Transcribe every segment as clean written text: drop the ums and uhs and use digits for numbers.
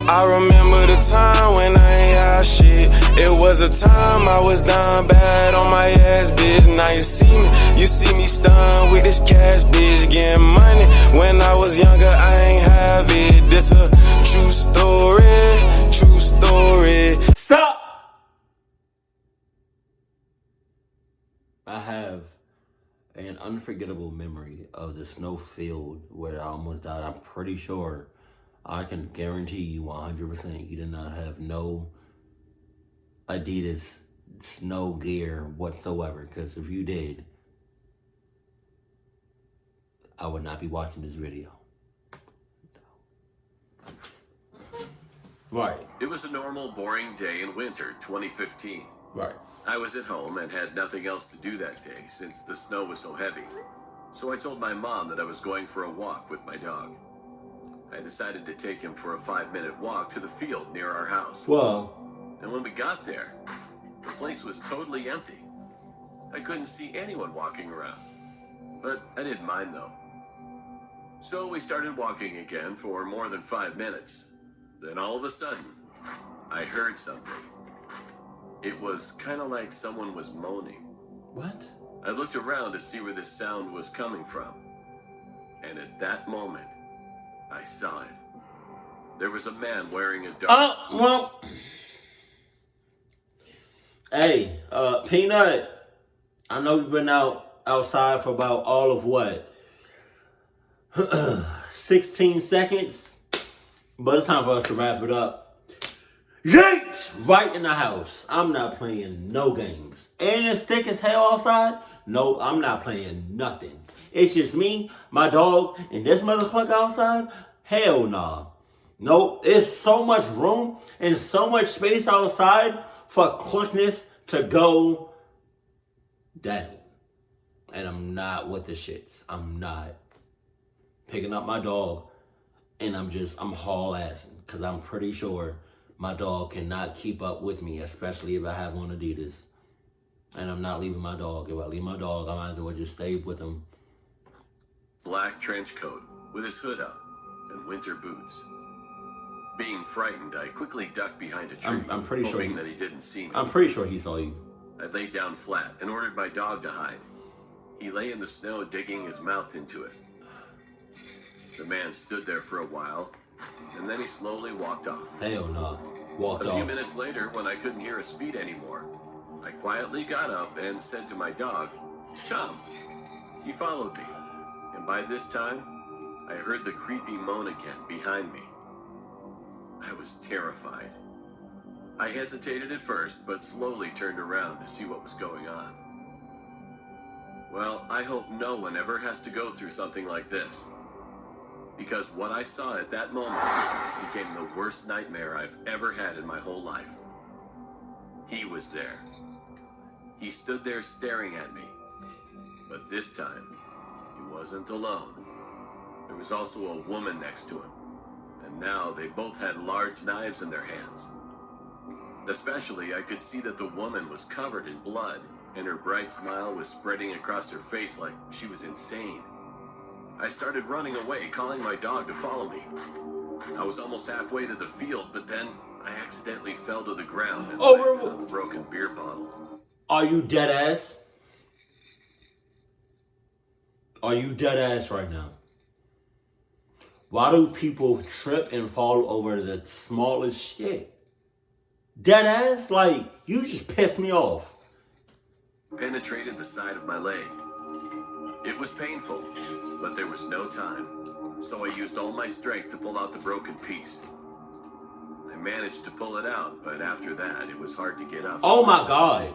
I remember the time when I ain't had shit. It was a time I was down bad on my ass, bitch. Now you see me stunned with this cash, bitch. Getting money. When I was younger, I ain't have it. This a true story, true story. Stop! I have an unforgettable memory of the Snowfield where I almost died. I'm pretty sure, I can guarantee you 100% you did not have no Adidas snow gear whatsoever. Because if you did, I would not be watching this video. Right. It was a normal, boring day in winter 2015. Right. I was at home and had nothing else to do that day since the snow was so heavy. So I told my mom that I was going for a walk with my dog. I decided to take him for a 5-minute walk to the field near our house. Well. And when we got there, the place was totally empty. I couldn't see anyone walking around. But I didn't mind though. So we started walking again for more than 5 minutes. Then all of a sudden, I heard something. It was kind of like someone was moaning. What? I looked around to see where this sound was coming from. And at that moment, I saw it. There was a man wearing a dark... well... Hey, Peanut, I know you've been outside for about all of what? 16 seconds? But it's time for us to wrap it up. Yanks! Right in the house. I'm not playing no games. And it's thick as hell outside? No, I'm not playing nothing. It's just me, my dog, and this motherfucker outside? Hell nah. Nope, it's so much room and so much space outside for quickness to go down. And I'm not with the shits. I'm not picking up my dog and I'm haul-assing. Because I'm pretty sure my dog cannot keep up with me, especially if I have on Adidas. And I'm not leaving my dog. If I leave my dog, I might as well just stay with him. Black trench coat with his hood up and winter boots. Being frightened, I quickly ducked behind a tree, I'm pretty hoping sure that he didn't see me. I'm pretty sure he saw you. I laid down flat and ordered my dog to hide. He lay in the snow, digging his mouth into it. The man stood there for a while, and then he slowly walked off. Hell no. Walked off. A few minutes later, when I couldn't hear his feet anymore, I quietly got up and said to my dog, "Come." He followed me, and by this time, I heard the creepy moan again behind me. I was terrified. I hesitated at first, but slowly turned around to see what was going on. Well, I hope no one ever has to go through something like this. Because what I saw at that moment became the worst nightmare I've ever had in my whole life. He was there. He stood there staring at me. But this time, he wasn't alone. There was also a woman next to him. And now they both had large knives in their hands. Especially, I could see that the woman was covered in blood, and her bright smile was spreading across her face like she was insane. I started running away, calling my dog to follow me. I was almost halfway to the field, but then I accidentally fell to the ground and landed on a broken beer bottle. Are you dead ass? Are you dead ass right now? Why do people trip and fall over the smallest shit? Dead ass? Like, you just pissed me off. Penetrated the side of my leg. It was painful, but there was no time, so I used all my strength to pull out the broken piece. I managed to pull it out, but after that, it was hard to get up. Oh my God.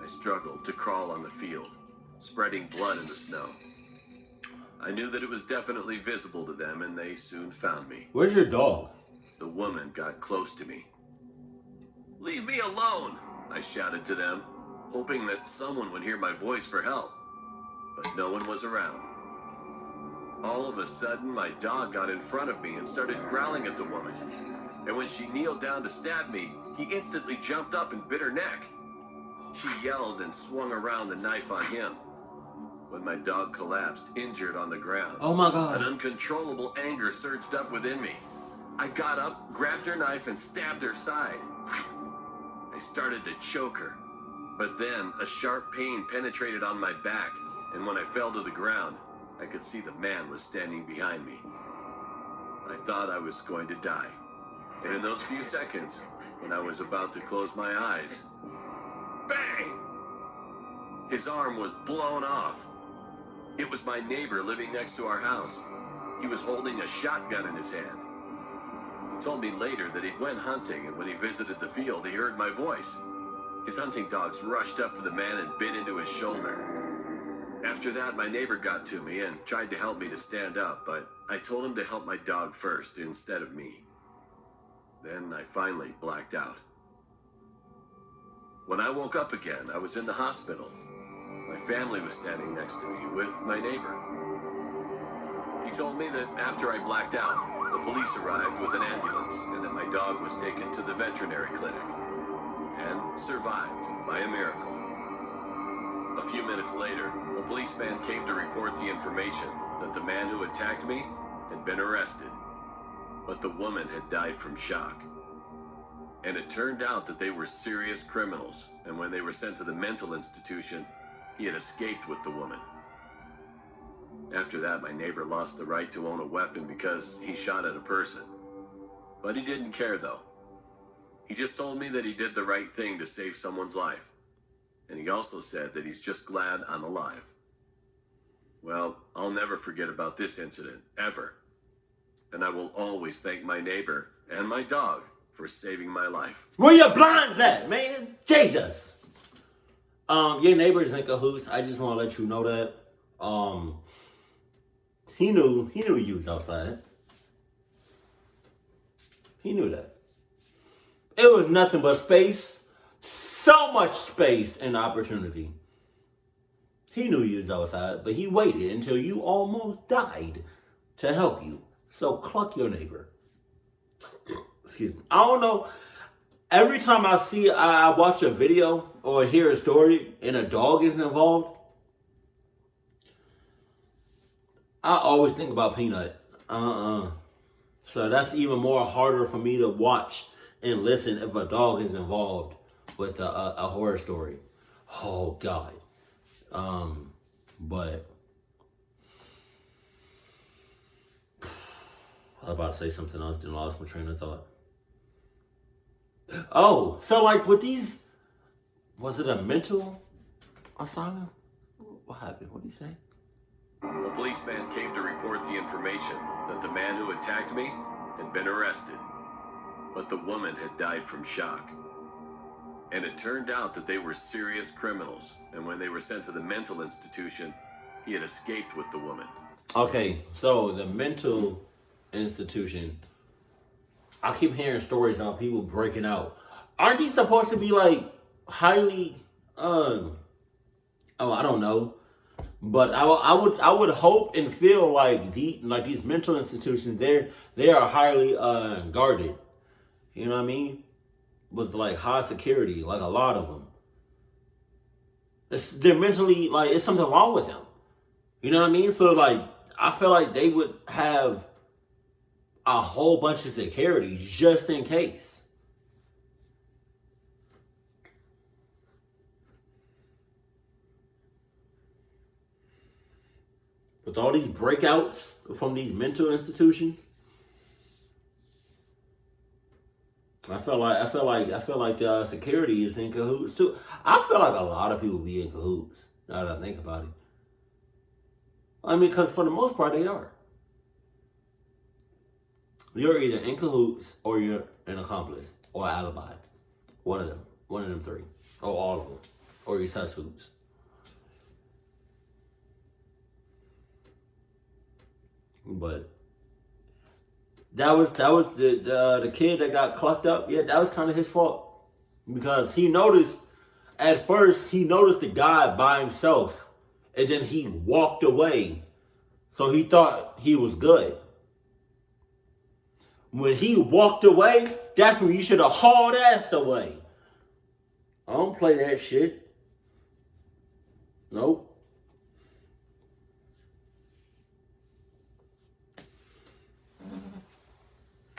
I struggled to crawl on the field, spreading blood in the snow. I knew that it was definitely visible to them, and they soon found me. Where's your dog? The woman got close to me. "Leave me alone," I shouted to them, hoping that someone would hear my voice for help. But no one was around. All of a sudden, my dog got in front of me and started growling at the woman. And when she kneeled down to stab me, he instantly jumped up and bit her neck. She yelled and swung around the knife on him. When my dog collapsed, injured on the ground, oh my God, an uncontrollable anger surged up within me. I got up, grabbed her knife, and stabbed her side. I started to choke her, but then a sharp pain penetrated on my back, and when I fell to the ground, I could see the man was standing behind me. I thought I was going to die, and in those few seconds, when I was about to close my eyes, bang! His arm was blown off. It was my neighbor living next to our house. He was holding a shotgun in his hand. He told me later that he went hunting, and when he visited the field, he heard my voice. His hunting dogs rushed up to the man and bit into his shoulder. After that, my neighbor got to me and tried to help me to stand up, but I told him to help my dog first instead of me. Then I finally blacked out. When I woke up again, I was in the hospital. My family was standing next to me with my neighbor. He told me that after I blacked out, the police arrived with an ambulance and that my dog was taken to the veterinary clinic and survived by a miracle. A few minutes later, a policeman came to report the information that the man who attacked me had been arrested, but the woman had died from shock. And it turned out that they were serious criminals, and when they were sent to the mental institution, he had escaped with the woman. After that, my neighbor lost the right to own a weapon because he shot at a person. But he didn't care, though. He just told me that he did the right thing to save someone's life. And he also said that he's just glad I'm alive. Well, I'll never forget about this incident, ever. And I will always thank my neighbor and my dog for saving my life. Where your blinds at, man? Jesus. Your neighbor's in cahoots. I just want to let you know that. He knew you was outside. He knew that. It was nothing but space. So much space and opportunity. He knew you was outside, but he waited until you almost died to help you. So cluck your neighbor. Excuse me. I don't know. Every time I watch a video or hear a story and a dog isn't involved, I always think about Peanut. So that's even more harder for me to watch and listen if a dog is involved with a horror story. Oh God. But I was about to say something else, then lost my train of thought. Oh, so like with these, was it a mental asylum? What happened? What did he say? A policeman came to report the information that the man who attacked me had been arrested, but the woman had died from shock. And it turned out that they were serious criminals, and when they were sent to the mental institution, he had escaped with the woman. Okay, so the mental institution, I keep hearing stories about people breaking out. Aren't these supposed to be like highly, I don't know. But I would hope and feel like these mental institutions, they are highly guarded. You know what I mean? With like high security, like a lot of them. They're mentally, like, it's something wrong with them. You know what I mean? So like, I feel like they would have a whole bunch of security just in case. With all these breakouts from these mental institutions, I feel like the security is in cahoots too. I feel like a lot of people be in cahoots. Now that I think about it, I mean, because for the most part they are. You're either in cahoots or you're an accomplice or an alibi. One of them three, or all of them, or you're suspects. But that was the kid that got clucked up. Yeah, that was kind of his fault, because he noticed at first the guy by himself, and then he walked away, so he thought he was good. When he walked away, that's when you should have hauled ass away. I don't play that shit. Nope.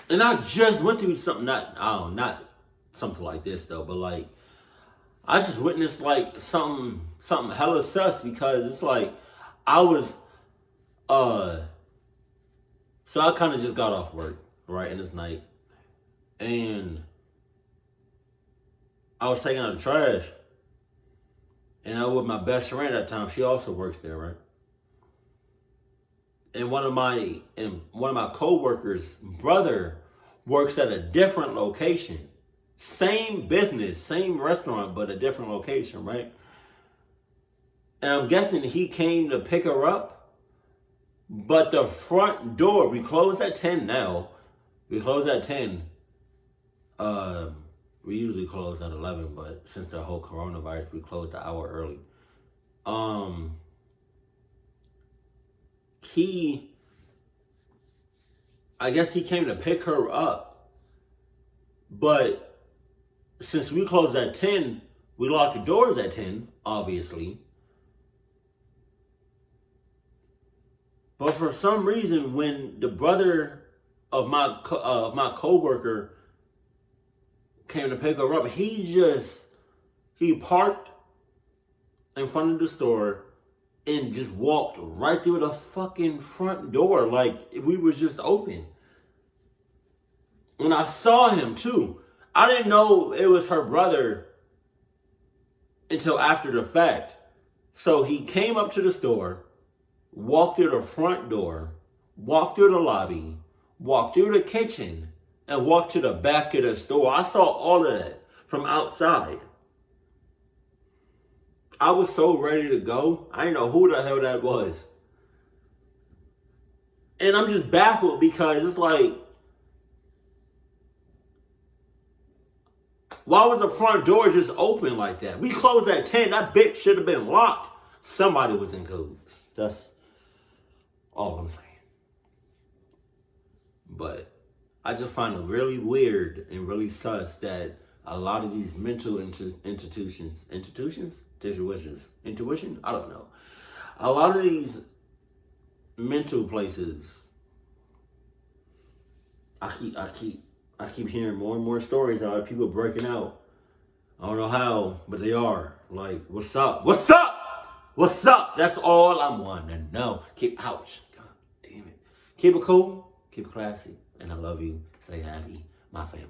And I just went through something, not something like this though, but like, I just witnessed like something hella sus because it's like, I was, so I kind of just got off work, right, in this night. And I was taking out the trash. And I was with my best friend at that time. She also works there, right? And one of my co-workers' brother works at a different location. Same business, same restaurant, but a different location, right? And I'm guessing he came to pick her up. But the front door, we close at 10 now. We close at 10. We usually close at 11, but since the whole coronavirus, we closed an hour early. I guess he came to pick her up. But since we closed at 10, we locked the doors at 10, obviously. But for some reason, when the brother of my coworker came to pick her up, he parked in front of the store and just walked right through the fucking front door like we was just open. And I saw him too. I didn't know it was her brother until after the fact. So he came up to the store, walked through the front door, walked through the lobby, walked through the kitchen, and walked to the back of the store. I saw all of that from outside. I was so ready to go. I didn't know who the hell that was. And I'm just baffled because it's like, why was the front door just open like that? We closed at 10. That bitch should have been locked. Somebody was in cahoots. That's all I'm saying. But I just find it really weird and really sus that a lot of these mental institutions, intuition, I don't know. A lot of these mental places, I keep hearing more and more stories about people breaking out. I don't know how, but they are. Like, what's up? What's up? What's up? That's all I'm wanting to know. Ouch. God damn it. Keep it cool. Keep it classy. And I love you. Stay happy. My family.